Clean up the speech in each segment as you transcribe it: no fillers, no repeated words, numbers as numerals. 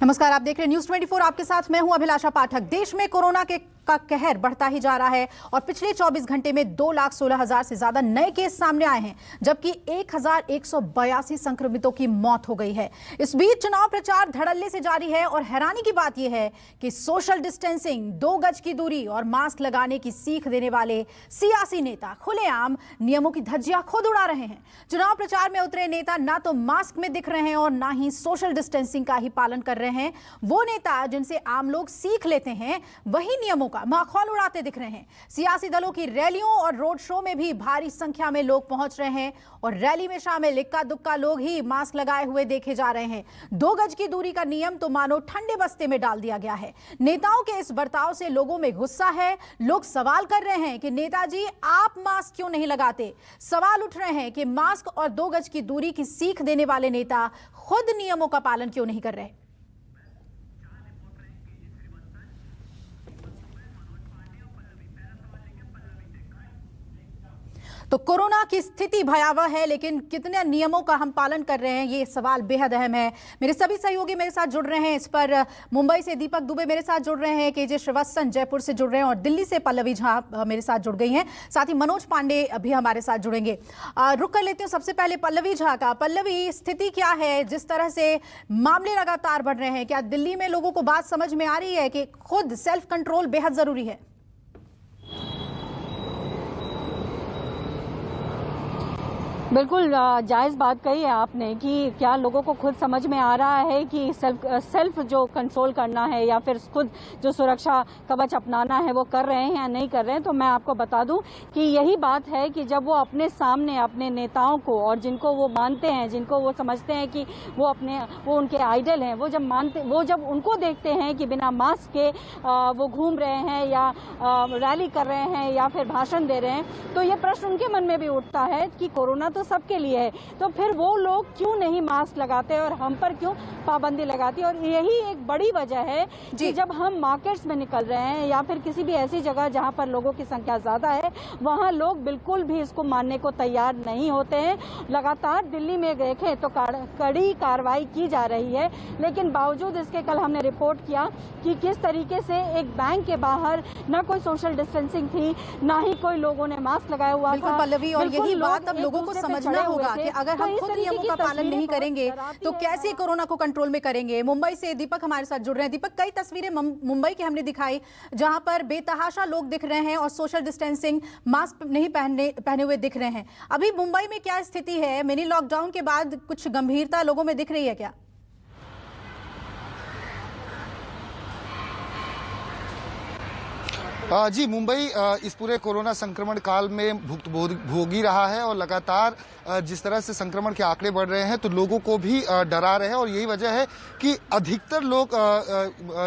नमस्कार, आप देख रहे हैं न्यूज 24। आपके साथ मैं हूं अभिलाषा पाठक। देश में कोरोना का कहर बढ़ता ही जा रहा है और पिछले 24 घंटे में 2,16,000 से ज्यादा नए केस सामने आए हैं, जबकि 1,182 संक्रमितों की मौत हो गई है। इस बीच चुनाव प्रचार धड़ल्ले से जारी है और हैरानी की बात यह है कि सोशल डिस्टेंसिंग, 2 गज की दूरी और मास्क लगाने की सीख देने वाले सियासी नेता खुलेआम नियमों की धज्जियां खुद उड़ा रहे हैं। चुनाव प्रचार में उतरे नेता ना तो मास्क में दिख रहे हैं और ना ही सोशल डिस्टेंसिंग का ही पालन कर रहे हैं। वो नेता जिनसे आम लोग सीख लेते हैं, वही नियमों का माखौल उड़ाते दिख रहे हैं। सियासी दलों की रैलियों और रोड शो में भी भारी संख्या में लोग पहुंच रहे हैं और रैली में शामिल इक्का दुक्का लोग ही मास्क लगाए हुए देखे जा रहे हैं। 2 गज की दूरी का नियम तो मानो ठंडे बस्ते में डाल दिया गया है। नेताओं के इस बर्ताव से लोगों में गुस्सा है। लोग सवाल कर रहे हैं कि नेताजी, आप मास्क क्यों नहीं लगाते। सवाल उठ रहे हैं कि मास्क और 2 गज की दूरी की सीख देने वाले नेता खुद नियमों का पालन क्यों नहीं कर रहे। तो कोरोना की स्थिति भयावह है, लेकिन कितने नियमों का हम पालन कर रहे हैं, ये सवाल बेहद अहम है। मेरे सभी सहयोगी मेरे साथ जुड़ रहे हैं इस पर। मुंबई से दीपक दुबे मेरे साथ जुड़ रहे हैं, केजे श्रीवास्तव जयपुर से जुड़ रहे हैं और दिल्ली से पल्लवी झा मेरे साथ जुड़ गई हैं। साथ ही मनोज पांडे भी हमारे साथ जुड़ेंगे। रुक कर लेती हूँ सबसे पहले पल्लवी झा का। पल्लवी, स्थिति क्या है? जिस तरह से मामले लगातार बढ़ रहे हैं, क्या दिल्ली में लोगों को बात समझ में आ रही है कि खुद सेल्फ कंट्रोल बेहद जरूरी है? बिल्कुल जायज़ बात कही है आपने कि क्या लोगों को खुद समझ में आ रहा है कि सेल्फ जो कंट्रोल करना है या फिर खुद जो सुरक्षा कवच अपनाना है वो कर रहे हैं या नहीं कर रहे हैं। तो मैं आपको बता दूं कि यही बात है कि जब वो अपने सामने अपने नेताओं को और जिनको वो मानते हैं, जिनको वो समझते हैं कि वो उनके आइडल हैं, वो जब उनको देखते हैं कि बिना मास्क के वो घूम रहे हैं या रैली कर रहे हैं या फिर भाषण दे रहे हैं, तो ये प्रश्न उनके मन में भी उठता है कि कोरोना तो सबके लिए है, तो फिर वो लोग क्यों नहीं मास्क लगाते और हम पर क्यों पाबंदी लगाती। और यही एक बड़ी वजह है कि जब हम मार्केट्स में निकल रहे हैं या फिर किसी भी ऐसी जगह जहां पर लोगों की संख्या ज्यादा है, वहां लोग बिल्कुल भी इसको मानने को तैयार नहीं होते हैं। लगातार दिल्ली में देखें तो कड़ी कार्रवाई की जा रही है, लेकिन बावजूद इसके कल हमने रिपोर्ट किया कि किस तरीके से एक बैंक के बाहर न कोई सोशल डिस्टेंसिंग थी, ना ही कोई लोगों ने मास्क लगाया हुआ था। पल्लवी, और यही बात अब लोगों को समझना होगा कि अगर हम खुद नियमों का पालन नहीं करेंगे तो कैसे कोरोना को कंट्रोल में करेंगे। मुंबई से दीपक हमारे साथ जुड़ रहे हैं। दीपक, कई तस्वीरें मुंबई की हमने दिखाई जहां पर बेतहाशा लोग दिख रहे हैं और सोशल डिस्टेंसिंग, मास्क नहीं पहने हुए दिख रहे हैं। अभी मुंबई में क्या स्थिति है? मिनी लॉकडाउन के बाद कुछ गंभीरता लोगों में दिख रही है क्या? जी, मुंबई इस पूरे कोरोना संक्रमण काल में भुगतभोगी रहा है और लगातार जिस तरह से संक्रमण के आंकड़े बढ़ रहे हैं तो लोगों को भी डरा रहे हैं और यही वजह है कि अधिकतर लोग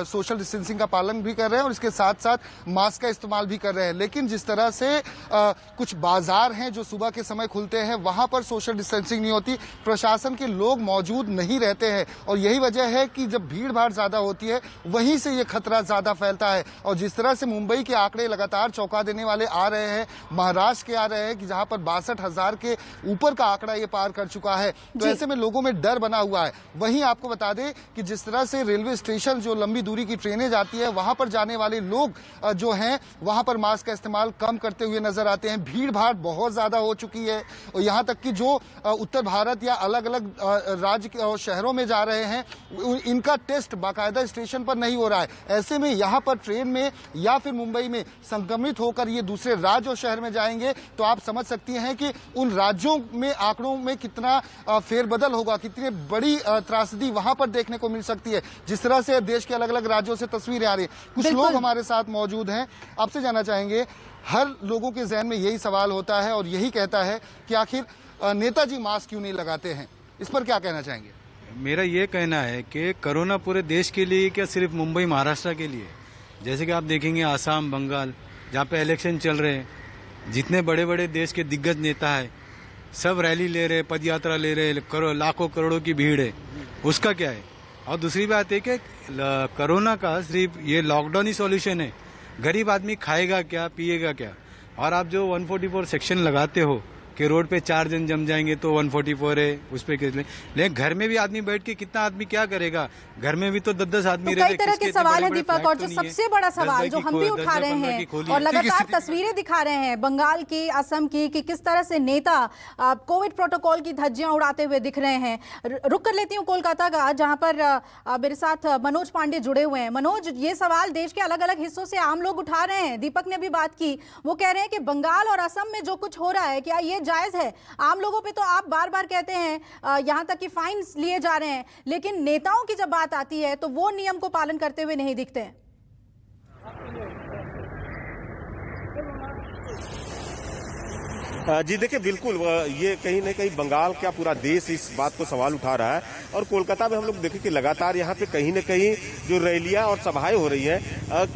सोशल डिस्टेंसिंग का पालन भी कर रहे हैं और इसके साथ साथ मास्क का इस्तेमाल भी कर रहे हैं। लेकिन जिस तरह से कुछ बाजार हैं जो सुबह के समय खुलते हैं, वहां पर सोशल डिस्टेंसिंग नहीं होती, प्रशासन के लोग मौजूद नहीं रहते हैं और यही वजह है कि जब भीड़ भाड़ ज्यादा होती है वहीं से ये खतरा ज्यादा फैलता है। और जिस तरह से मुंबई के आंकड़े लगातार चौंका देने वाले आ रहे हैं, महाराष्ट्र के आ रहे हैं कि जहां पर 62,000 के ऊपर का आंकड़ा ये पार कर चुका है, तो ऐसे में लोगों में डर बना हुआ है। वहीं आपको बता दें कि जिस तरह से रेलवे स्टेशन, जो लंबी दूरी की ट्रेनें जाती है, वहां पर जाने वाले लोग जो हैं वहां पर मास्क का इस्तेमाल कम करते हुए नजर आते हैं। भीड़ भाड़ बहुत ज्यादा हो चुकी है और यहां तक कि जो उत्तर भारत या अलग अलग राज्य और शहरों में जा रहे हैं, इनका टेस्ट बाकायदा स्टेशन पर नहीं हो रहा है। ऐसे में यहां पर ट्रेन में या फिर मुंबई में संक्रमित होकर ये दूसरे राज्य और शहर में जाएंगे तो आप समझ सकती हैं कि उन राज्यों में आंकड़ों में कितना फेरबदल होगा, कितनी बड़ी त्रासदी वहां पर देखने को मिल सकती है। जिस तरह से देश के अलग अलग राज्यों से तस्वीरें आ रही है। कुछ लोग हमारे साथ मौजूद हैं, आपसे जानना चाहेंगे। हर लोगों के जहन में यही सवाल होता है और यही कहता है कि आखिर नेताजी मास्क क्यों नहीं लगाते हैं, इस पर क्या कहना चाहेंगे? मेरा ये कहना है कि कोरोना पूरे देश के लिए, क्या सिर्फ मुंबई महाराष्ट्र के लिए? जैसे कि आप देखेंगे आसाम, बंगाल, जहाँ पे इलेक्शन चल रहे हैं, जितने बड़े बड़े देश के दिग्गज नेता है सब रैली ले रहे, पद यात्रा ले रहे, लाखों करोड़ों की भीड़ है, उसका क्या है? और दूसरी बात है कि कोरोना का सिर्फ ये लॉकडाउन ही सॉल्यूशन है। गरीब आदमी खाएगा क्या, पिएगा क्या? और आप जो 144 सेक्शन लगाते हो कि रोड पे 4 जन जम जाएंगे तो 144 है उस पे केस लेकिन घर में भी आदमी बैठ के कितना आदमी क्या करेगा, घर में भी तो 10-10 आदमी रहते हैं। कई तरह के सवाल है दीपक, और जो सबसे बड़ा सवाल जो हम भी उठा रहे हैं और लगातार तस्वीरें दिखा रहे हैं बंगाल की, असम की, कि किस तरह से नेता कोविड प्रोटोकॉल की धज्जियां उड़ाते हुए दिख रहे हैं। रुक कर लेती हूं कोलकाता का, जहां पर मेरे साथ मनोज पांडे जुड़े हुए हैं। मनोज, ये सवाल देश के अलग अलग हिस्सों से आम लोग उठा रहे हैं। दीपक ने भी बात की, वो कह रहे हैं कि बंगाल और असम में जो कुछ हो रहा है क्या ये जायज है? आम लोगों पे तो आप बार बार कहते हैं यहां तक कि फाइन लिए जा रहे हैं, लेकिन नेताओं की जब बात आती है तो वो नियम को पालन करते हुए नहीं दिखते हैं। जी देखिए, बिल्कुल ये कहीं ना कहीं बंगाल क्या पूरा देश इस बात को सवाल उठा रहा है। और कोलकाता में हम लोग देखें कि लगातार यहाँ पे कहीं न कहीं जो रैलियां और सभाएं हो रही हैं,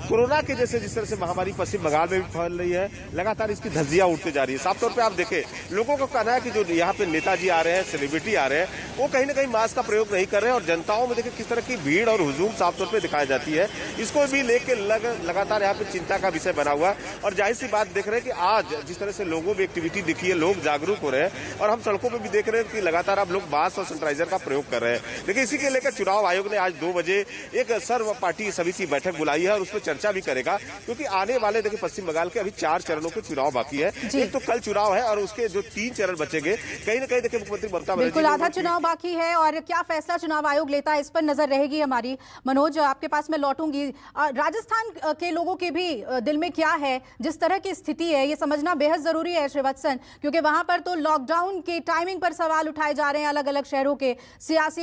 कोरोना के जैसे जिस तरह से महामारी पश्चिम बंगाल में भी फैल रही है, लगातार इसकी धज्जियां उठती जा रही है। साफ तौर पर आप देखें, लोगों का कहना है कि जो यहाँ पे नेताजी आ रहे हैं, सेलिब्रिटी आ रहे हैं, वो कहीं ना कहीं मास्क का प्रयोग नहीं कर रहे हैं। और जनताओं में देखिए किस तरह की भीड़ और हुजूम साफ तौर पर दिखाई जाती है, इसको भी लेकर लगातार यहाँ पे चिंता का विषय बना हुआ है। और जाहिर सी बात देख रहे हैं कि आज जिस तरह से लोगों में एक्टिविटी दिखी है, लोग जागरूक हो रहे हैं, और हम सड़कों पे भी देख रहे हैं कि लगातार अब लोग मास्क और सैनिटाइजर का प्रयोग कर रहे हैं। लेकिन इसी के लेकर चुनाव आयोग ने आज 2 बजे एक सर्व पार्टी समिति बैठक बुलाई है और उस पर चर्चा भी करेगा, क्योंकि आने वाले देखिए पश्चिम बंगाल के अभी 4 चरणों के चुनाव बाकी है। एक तो कल चुनाव है और उसके जो 3 चरण बचेंगे, कहीं ना कहीं देखिए मुख्यमंत्री ममता बनर्जी, बिल्कुल आधा चुनाव बाकी है और क्या फैसला चुनाव आयोग लेता है इस पर नजर रहेगी हमारी। मनोज, आपके पास मैं लौटूंगी। राजस्थान के लोगों के भी दिल में क्या है, जिस तरह की स्थिति है, ये समझना बेहद जरूरी है श्रीवत्सन, क्योंकि वहां पर तो लॉकडाउन की टाइमिंग पर सवाल उठाए जा रहे हैं, अलग अलग शहरों के सियासी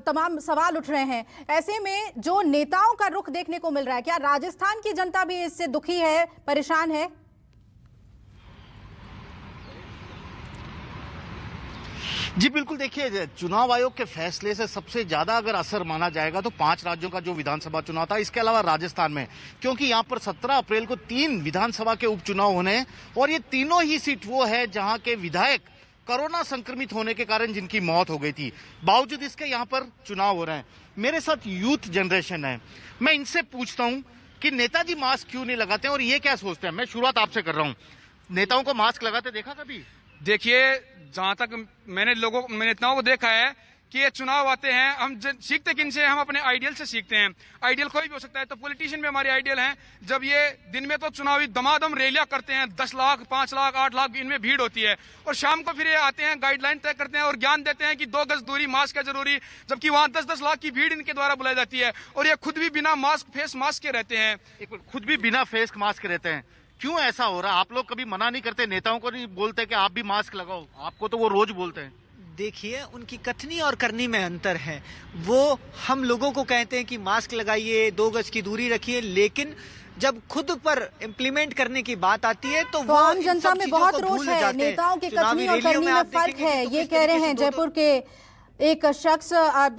तमाम सवाल उठ रहे हैं। ऐसे में जो नेताओं का रुख देखने को मिल रहा है, क्या राजस्थान की जनता भी इससे दुखी है, परेशान है? जी बिल्कुल, देखिए चुनाव आयोग के फैसले से सबसे ज्यादा अगर असर माना जाएगा तो 5 राज्यों का जो विधानसभा चुनाव था, इसके अलावा राजस्थान में, क्योंकि यहां पर 17 अप्रैल को 3 विधानसभा के उपचुनाव होने हैं और ये तीनों ही सीट वो है जहां के विधायक कोरोना संक्रमित होने के कारण जिनकी मौत हो गई थी। बावजूद इसके यहाँ पर चुनाव हो रहे हैं। मेरे साथ यूथ जनरेशन है, मैं इनसे पूछता हूँ कि नेताजी मास्क क्यों नहीं लगाते और ये क्या सोचते हैं। मैं शुरुआत आपसे कर रहा हूँ, नेताओं को मास्क लगाते देखा कभी? देखिए, जहां तक मैंने नेताओं को देखा है कि ये चुनाव आते हैं, हम सीखते किनसे? हम अपने आइडियल से सीखते हैं। आइडियल कोई भी हो सकता है, तो पॉलिटिशियन भी हमारे आइडियल हैं। जब ये दिन में तो चुनावी दमादम रैलियां करते हैं, 10 लाख, 5 लाख, 8 लाख इनमें भीड़ होती है, और शाम को फिर ये आते हैं, गाइडलाइन तय करते हैं और ज्ञान देते हैं कि 2 गज दूरी, मास्क है जरूरी, जबकि वहां 10-10 लाख की भीड़ इनके द्वारा बुलाई जाती है और ये खुद भी बिना मास्क, फेस मास्क के रहते हैं। खुद भी बिना फेस मास्क के रहते हैं, क्यों ऐसा हो रहा है? आप लोग कभी मना नहीं करते, नेताओं को नहीं बोलते कि आप भी मास्क लगाओ? आपको तो वो रोज बोलते हैं। देखिए, उनकी कथनी और करनी में अंतर है। वो हम लोगों को कहते हैं कि मास्क लगाइए, 2 गज की दूरी रखिए, लेकिन जब खुद पर इम्प्लीमेंट करने की बात आती है तो वो आम जनता में बहुत रोष है। नेताओं की कथनी और करनी में फर्क है, ये कह रहे हैं जयपुर के एक शख्स।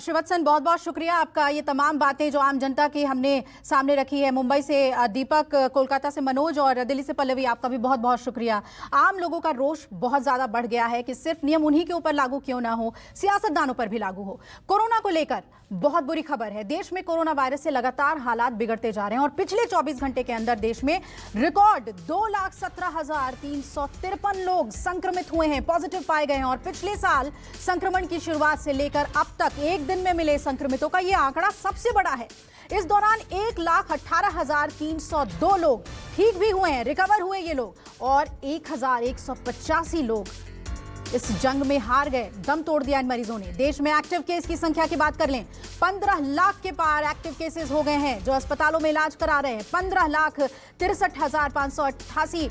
श्रीवत्सन, बहुत बहुत शुक्रिया आपका। ये तमाम बातें जो आम जनता की हमने सामने रखी है, मुंबई से दीपक, कोलकाता से मनोज और दिल्ली से पल्लवी, आपका भी बहुत बहुत शुक्रिया। आम लोगों का रोष बहुत ज्यादा बढ़ गया है कि सिर्फ नियम उन्हीं के ऊपर लागू क्यों ना हो, सियासतदानों पर भी लागू हो। कोरोना को लेकर बहुत बुरी खबर है, देश में कोरोना वायरस से लगातार हालात बिगड़ते जा रहे हैं और पिछले 24 घंटे के अंदर देश में रिकॉर्ड 2,17,353 लोग संक्रमित हुए हैं, पॉजिटिव पाए गए हैं। और पिछले साल संक्रमण की शुरुआत से लेकर अब तक एक दिन में मिले संक्रमितों का यह आंकड़ा सबसे बड़ा है। इस दौरान 1,18,302 लोग ठीक भी हुए हैं, रिकवर हुए ये लोग, और 1,185 लोग इस जंग में हार गए, दम तोड़ दिया इन मरीजों ने। देश में एक्टिव केस की संख्या की बात कर लें, 15 लाख के पार एक्टिव केसेस हो गए हैं जो अस्पतालों में इलाज करा रहे हैं। 15,63,588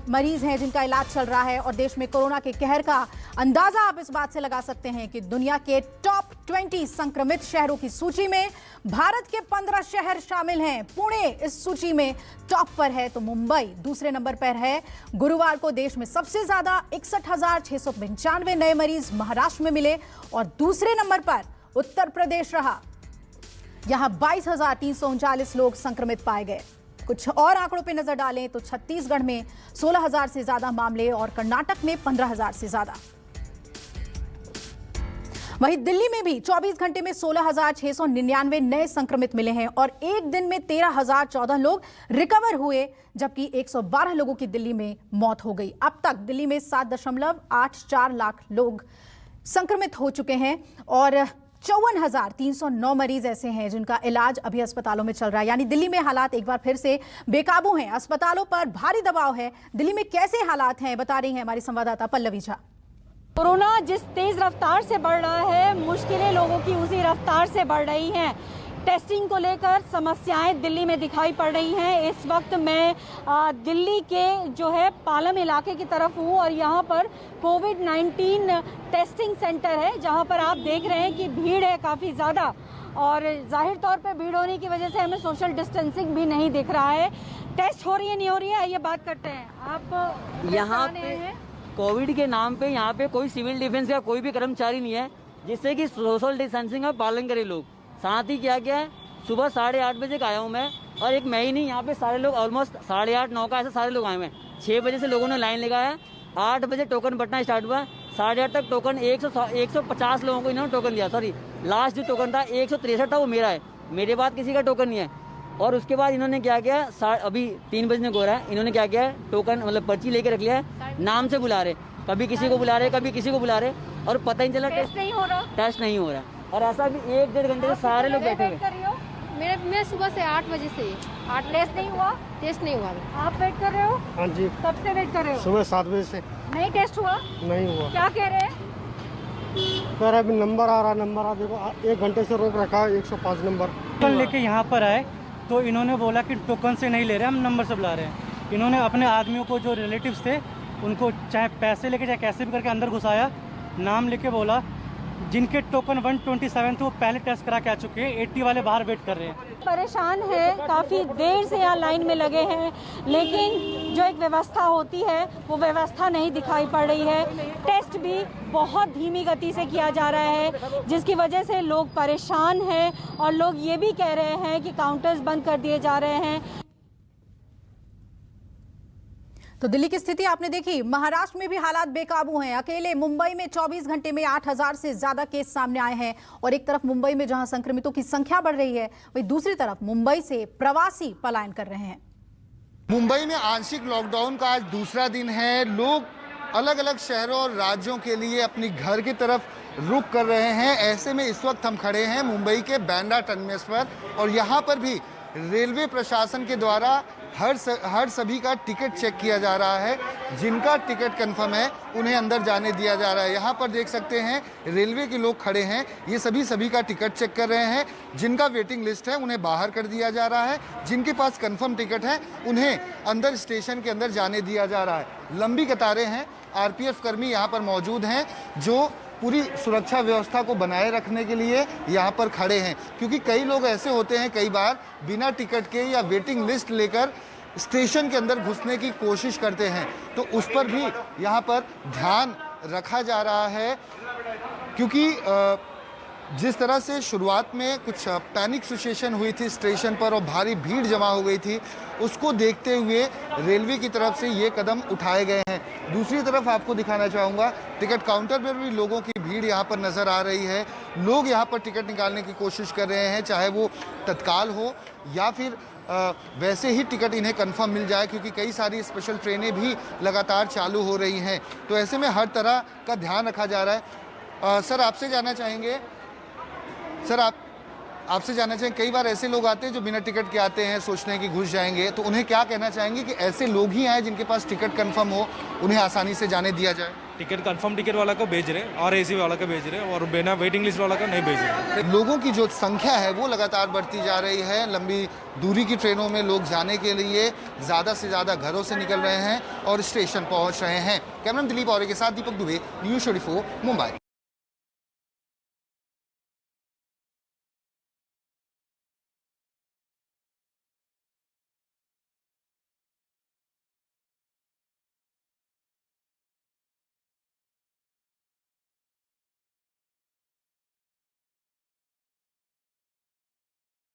मरीज हैं जिनका इलाज चल रहा है। और देश में कोरोना के कहर का अंदाजा आप इस बात से लगा सकते हैं कि दुनिया के टॉप 20 संक्रमित शहरों की सूची में भारत के 15 शहर शामिल हैं। पुणे इस सूची में टॉप पर है, तो मुंबई दूसरे नंबर पर है। गुरुवार को देश में सबसे ज्यादा 61,695 नए मरीज महाराष्ट्र में मिले और दूसरे नंबर पर उत्तर प्रदेश रहा। यहां 22,339 लोग संक्रमित पाए गए। कुछ और आंकड़ों पर नजर डालें तो छत्तीसगढ़ में 16,000 से ज्यादा मामले और कर्नाटक में 15,000 से ज्यादा। वहीं दिल्ली में भी 24 घंटे में 16,699 नए संक्रमित मिले हैं और एक दिन में 13,014 लोग रिकवर हुए, जबकि 112 लोगों की दिल्ली में मौत हो गई। अब तक दिल्ली में 7.84 लाख लोग संक्रमित हो चुके हैं और 54,309 मरीज ऐसे हैं जिनका इलाज अभी अस्पतालों में चल रहा है। यानी दिल्ली में हालात एक बार फिर से बेकाबू हैं, अस्पतालों पर भारी दबाव है। दिल्ली में कैसे हालात हैं बता रही हैं हमारी संवाददाता पल्लवी झा। कोरोना जिस तेज रफ्तार से बढ़ रहा है, मुश्किलें लोगों की उसी रफ्तार से बढ़ रही हैं। टेस्टिंग को लेकर समस्याएं दिल्ली में दिखाई पड़ रही हैं। इस वक्त मैं दिल्ली के जो है पालम इलाके की तरफ हूं और यहां पर कोविड-19 टेस्टिंग सेंटर है, जहां पर आप देख रहे हैं कि भीड़ है काफ़ी ज़्यादा और जाहिर तौर पे भीड़ होने की वजह से हमें सोशल डिस्टेंसिंग भी नहीं दिख रहा है। टेस्ट हो रही है नहीं हो रही है, ये बात करते हैं। आप यहाँ पे कोविड के नाम पे यहाँ पे कोई सिविल डिफेंस का कोई भी कर्मचारी नहीं है जिससे कि सोशल डिस्टेंसिंग का पालन करें लोग। साथ ही क्या क्या है, सुबह 8:30 बजे का आया हूँ मैं और एक मैं ही नहीं, यहाँ पे सारे लोग ऑलमोस्ट 8:30 9 का ऐसे सारे लोग आए हुए हैं। 6 बजे से लोगों ने लाइन लगाया, 8 बजे टोकन बंटना स्टार्ट हुआ, 8:30 तक टोकन 150 लोगों को इन्होंने टोकन दिया। सॉरी, लास्ट जो टोकन था 163 था, वो मेरा है, मेरे बाद किसी का टोकन नहीं है। और उसके बाद इन्होंने क्या किया, अभी 3 बजने को हो रहा है, इन्होंने क्या किया, टोकन मतलब पर्ची लेके रख लिया है, नाम से बुला रहे, कभी किसी को बुला रहे कभी किसी को बुला रहे और पता ही चला टेस्ट नहीं हो रहा। और ऐसा भी 1-1.5 घंटे से सारे लोग बैठे हुए। मैं सुबह से 8 बजे से 8 टेस्ट नहीं हुआ। आप वेट कर रहे हो? हाँ जी। कब से वेट कर रहे हो? सुबह 7 बजे से। नहीं टेस्ट हुआ? नहीं हुआ। क्या कह रहे हैं? कह रहे अभी नंबर आ रहा, देखो 1 घंटे से रोक रखा है, 105 नंबर। टोकन लेके यहाँ पर आए तो इन्होंने बोला कि टोकन से नहीं ले रहे, हम नंबर से बुला रहे हैं। इन्होंने अपने आदमियों को जो रिलेटिव्स थे उनको चाहे पैसे लेके चाहे कैसे भी करके अंदर घुसाया, नाम लेके बोला। जिनके टोकन 127 थे वो पहले टेस्ट करा के आ चुके हैं, 80 वाले बाहर वेट कर रहे हैं। परेशान है, काफ़ी देर से यहाँ लाइन में लगे हैं, लेकिन जो एक व्यवस्था होती है वो व्यवस्था नहीं दिखाई पड़ रही है। टेस्ट भी बहुत धीमी गति से किया जा रहा है, जिसकी वजह से लोग परेशान हैं और लोग ये भी कह रहे हैं कि काउंटर्स बंद कर दिए जा रहे हैं। तो दिल्ली की स्थिति आपने देखी। महाराष्ट्र में भी हालात बेकाबू हैं। अकेले मुंबई में 24 घंटे में 8,000 से ज्यादा केस सामने आए हैं और एक तरफ मुंबई में जहां संक्रमितों की संख्या बढ़ रही है, वहीं दूसरी तरफ मुंबई से प्रवासी पलायन कर रहे हैं। मुंबई में आंशिक लॉकडाउन का आज दूसरा दिन है। लोग अलग अलग शहरों और राज्यों के लिए अपनी घर की तरफ रुख कर रहे हैं। ऐसे में इस वक्त हम खड़े हैं मुंबई के बांद्रा टर्मिनस पर और यहाँ पर भी रेलवे प्रशासन के द्वारा हर सभी का टिकट चेक किया जा रहा है। जिनका टिकट कंफर्म है उन्हें अंदर जाने दिया जा रहा है। यहाँ पर देख सकते हैं रेलवे के लोग खड़े हैं, ये सभी का टिकट चेक कर रहे हैं। जिनका वेटिंग लिस्ट है उन्हें बाहर कर दिया जा रहा है, जिनके पास कंफर्म टिकट है उन्हें अंदर स्टेशन के अंदर जाने दिया जा रहा है। लंबी कतारें हैं, आरपीएफ कर्मी यहाँ पर मौजूद हैं जो पूरी सुरक्षा व्यवस्था को बनाए रखने के लिए यहाँ पर खड़े हैं, क्योंकि कई लोग ऐसे होते हैं कई बार बिना टिकट के या वेटिंग लिस्ट लेकर स्टेशन के अंदर घुसने की कोशिश करते हैं, तो उस पर भी यहाँ पर ध्यान रखा जा रहा है। क्योंकि जिस तरह से शुरुआत में कुछ पैनिक सिचुएशन हुई थी स्टेशन पर और भारी भीड़ जमा हो गई थी, उसको देखते हुए रेलवे की तरफ से ये कदम उठाए गए हैं। दूसरी तरफ आपको दिखाना चाहूँगा, टिकट काउंटर पर भी लोगों की भीड़ यहाँ पर नज़र आ रही है। लोग यहाँ पर टिकट निकालने की कोशिश कर रहे हैं, चाहे वो तत्काल हो या फिर वैसे ही टिकट इन्हें कंफर्म मिल जाए, क्योंकि कई सारी स्पेशल ट्रेनें भी लगातार चालू हो रही हैं। तो ऐसे में हर तरह का ध्यान रखा जा रहा है। सर आपसे जानना चाहेंगे, आपसे जानना चाहेंगे, कई बार ऐसे लोग आते हैं जो बिना टिकट के आते हैं, सोचते हैं कि घुस जाएंगे, तो उन्हें क्या कहना चाहेंगे कि ऐसे लोग ही आए जिनके पास टिकट कंफर्म हो, उन्हें आसानी से जाने दिया जाए? टिकट कंफर्म टिकट वाला को भेज रहे और एसी वाला को भेज रहे और बिना वेटिंग लिस्ट वाला को नहीं भेज रहे। लोगों की जो संख्या है वो लगातार बढ़ती जा रही है। लंबी दूरी की ट्रेनों में लोग जाने के लिए ज़्यादा से ज़्यादा घरों से निकल रहे हैं और स्टेशन पहुंच रहे हैं। कैमरामैन दिलीप और के साथ दीपक दुबे, न्यूज़ 24 मुंबई।